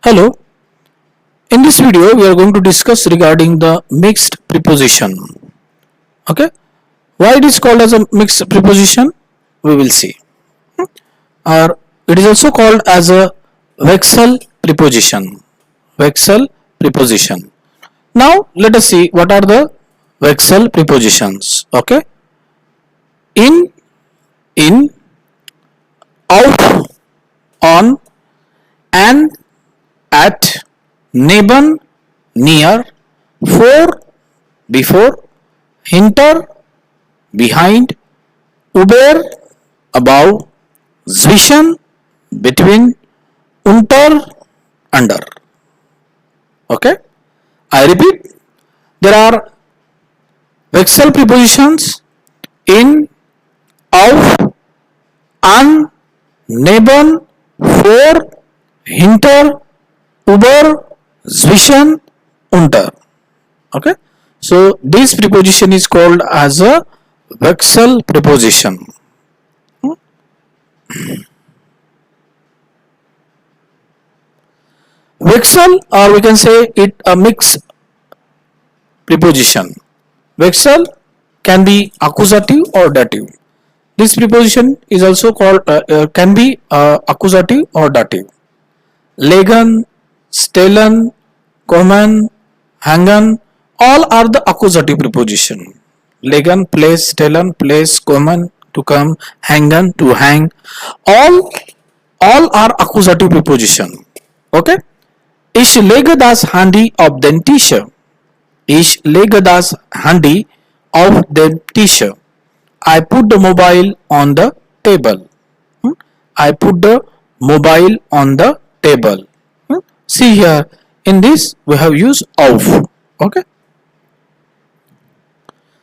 Hello, in this video we are going to discuss regarding the mixed preposition. Okay, why it is called as a mixed preposition we will see, or it is also called as a vexel preposition. Vexel preposition. Now let us see what are the vexel prepositions. Okay, in, in, out, on, and, at, neben, near, for, before, hinter, behind, über, above, zwischen, between, unter, under. Okay, I repeat, there are vexel prepositions in, auf, an, neben, vor, hinter, über, zwischen, unter. Okay, so this preposition is called as a vexel preposition. Vexel, or we can say it a mixed preposition. Vexel can be accusative or dative. This preposition is also called can be accusative or dative. Legen, stellen, kommen, hängen, all are the accusative preposition. Legen, place, stellen, place, kommen, to come, hängen, to hang, all are accusative preposition. Okay, ich lege das Handy auf den Tisch. Ich lege das Handy auf den Tisch. I put the mobile on the table. I put the mobile on the table. See here, in this we have used auf. Okay.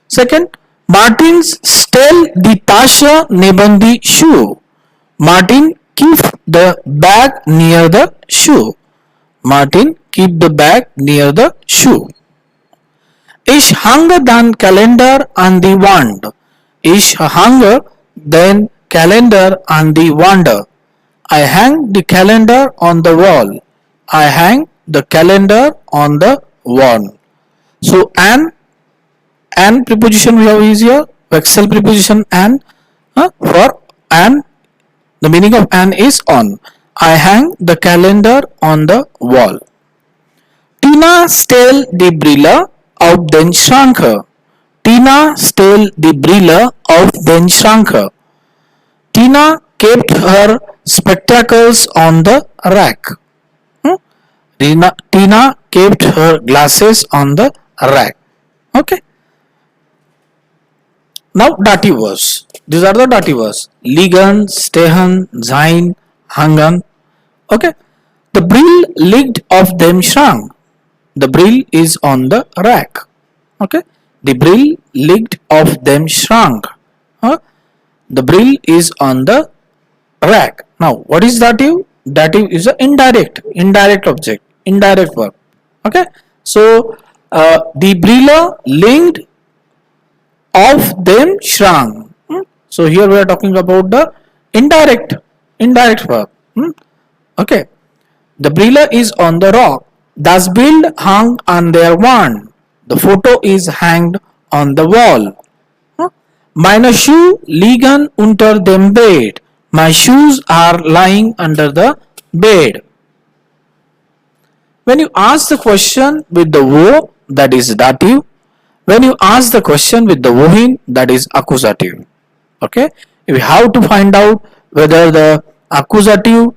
Second, Martins stellt die Tasche neben die Schuhe. Martin keep the bag near the shoe. Martin keep the bag near the shoe. Ich hange den Kalender an die Wand. Ich hange den Kalender an die Wand. I hang the calendar on the wall. I hang the calendar on the wall. So an preposition we have is here, vexel preposition an. For an, the meaning of an is on. I hang the calendar on the wall. Tina stellt die Brille auf den Schrank. Tina stellt die Brille auf den Schrank. Tina kept her spectacles on the rack. Tina kept her glasses on the rack. Okay. Now dative verbs. These are the dative verbs. Liegen, stehen, sein, hangen. Okay. The Brill liegt auf dem Schrank. The Brill is on the rack. Okay. The Brill liegt auf dem Schrank. The Brill is on the rack. Now, what is dative? Dative is an indirect object, indirect verb. Okay. So, die Brille liegt auf dem Schrank. So, here we are talking about the indirect verb. Okay. The Brille is on the rock. Das Bild hung on der Wand. The photo is hanged on the wall. Meine Schuhe liegen unter dem Bett. My shoes are lying under the bed. When you ask the question with the wo, that is dative. When you ask the question with the wohin, that is accusative. Okay. If you have to find out whether the accusative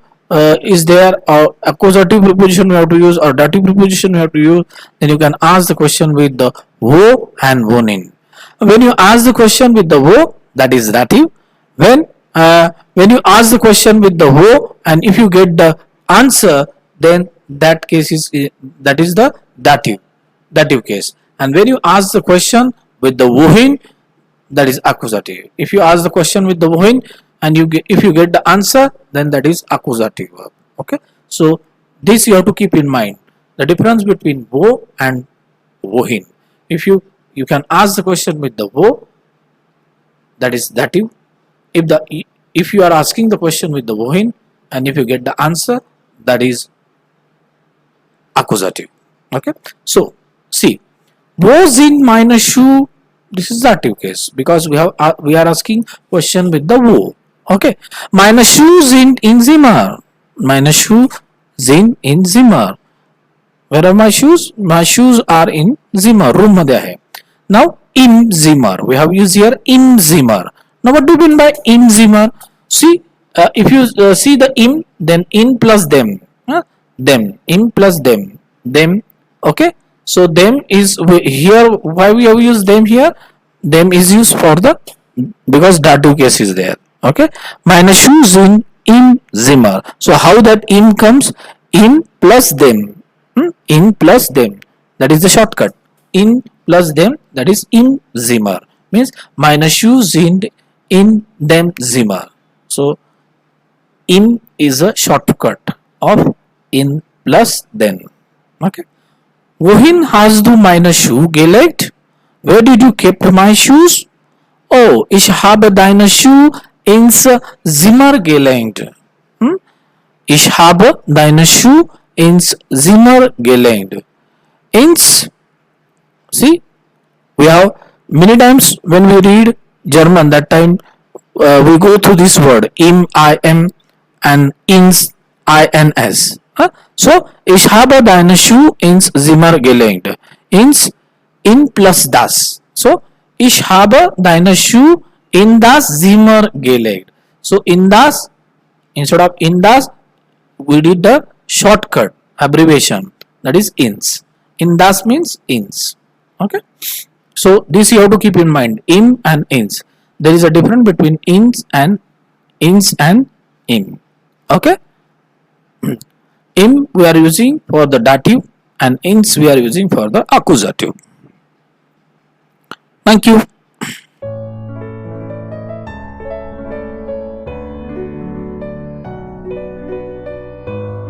is there or accusative preposition we have to use or dative preposition we have to use, then you can ask the question with the wo and wonin. When you ask the question with the wo, that is dative. When you ask the question with the wo and if you get the answer, then that case is the dative case. And when you ask the question with the wohin, that is accusative. If you ask the question with the wohin and if you get the answer, then that is accusative verb. Okay. So this you have to keep in mind, the difference between wo and wohin. If you can ask the question with the wo, that is dative. If you are asking the question with the wohin and if you get the answer, that is accusative. Okay, so see, was in minus shoe, this is the dative case because we are asking question with the wo. Okay, minus shoes in Zimmer, minus shoe in Zimmer. Where are my shoes? My shoes are in Zimmer, room मध्ये आहे. Now in Zimmer, we have used here in Zimmer. Now what do you mean by in Zimmer? See, if you see the in, then in plus them, them, in plus them. Okay, so them is here. Why we have used them here? Them is used for the, because dative case is there. Okay, minus shoes in Zimmer. So how that in comes? In plus them. In plus them, that is the shortcut. In plus them, that is in Zimmer, means minus shoes in them Zimmer. So in is a shortcut of in plus them. Okay. Wohin hast du meine Schuhe gelegt? Where did you keep my shoes? Oh, ich habe deine Schuhe ins Zimmer gelegt. Ich habe deine Schuhe ins Zimmer gelegt. Ins, see, we have many times when we read German, that time we go through this word im, and ins, ins. So, ich habe deine Schuhe ins Zimmer gelegt. Ins, in plus das. So, ich habe deine Schuhe in das Zimmer gelegt. So, in das, instead of in das, we did the shortcut abbreviation, that is ins. In das means ins. Okay, so this you have to keep in mind, in and ins. There is a difference between ins and in. Okay, in we are using for the dative and ins we are using for the accusative. Thank you.